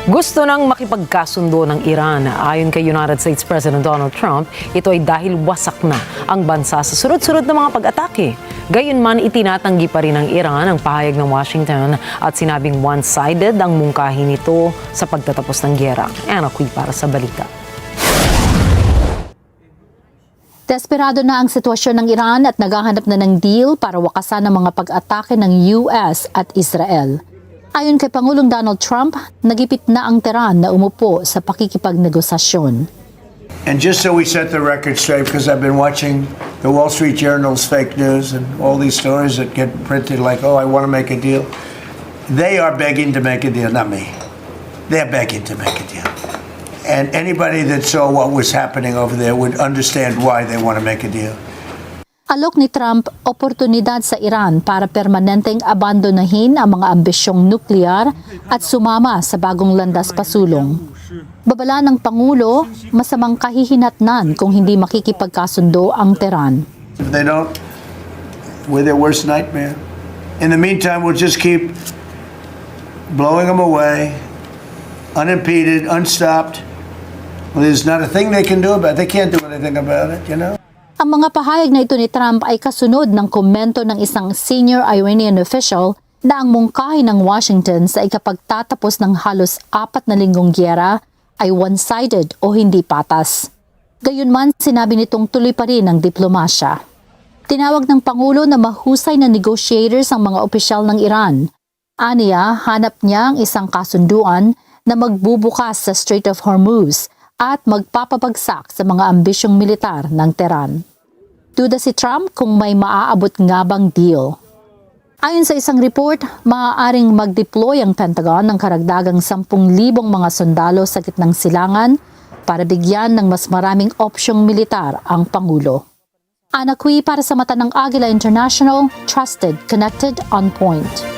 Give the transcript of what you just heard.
Gusto nang makipagkasundo ng Iran. Ayon kay United States President Donald Trump, ito ay dahil wasak na ang bansa sa sunod-sunod na mga pag-atake. Gayunman, itinatanggi pa rin ng Iran ang pahayag ng Washington at sinabing one-sided ang mungkahi nito sa pagtatapos ng gyera. Ana Cui para sa balita. Desperado na ang sitwasyon ng Iran at naghahanap na ng deal para wakasan ang mga pag-atake ng US at Israel. Ayon kay Pangulong Donald Trump, nagipit na ang Tehran na umupo sa pakikipagnegosasyon. And just so we set the record straight, because I've been watching the Wall Street Journal's fake news and all these stories that get printed like, oh, I want to make a deal. They are begging to make a deal, not me. They're begging to make a deal. And anybody that saw what was happening over there would understand why they want to make a deal. Alok ni Trump, oportunidad sa Iran para permanenteng abandonahin ang mga ambisyong nuklear at sumama sa bagong landas pasulong. Babala ng Pangulo, masamang kahihinatnan kung hindi makikipagkasundo ang Tehran. If they don't, we're their worst nightmare. In the meantime, we'll just keep blowing them away, unimpeded, unstopped. Well, there's not a thing they can do about it. They can't do anything about it, you know? Ang mga pahayag na ito ni Trump ay kasunod ng komento ng isang senior Iranian official na ang mungkahi ng Washington sa ikapagtatapos ng halos 4 na linggong gyera ay one-sided o hindi patas. Gayunman, sinabi nitong tuloy pa rin ang diplomasya. Tinawag ng Pangulo na mahusay na negotiators ang mga opisyal ng Iran. Aniya, hanap niya ang isang kasunduan na magbubukas sa Strait of Hormuz at magpapabagsak sa mga ambisyong militar ng Tehran. Duda si Trump kung may maaabot nga bang deal. Ayon sa isang report, maaaring mag-deploy ang Pentagon ng karagdagang 10,000 mga sundalo sa gitnang silangan para bigyan ng mas maraming opsyong militar ang Pangulo. Ana Cui para sa Mata ng Agila International, trusted, connected, on point.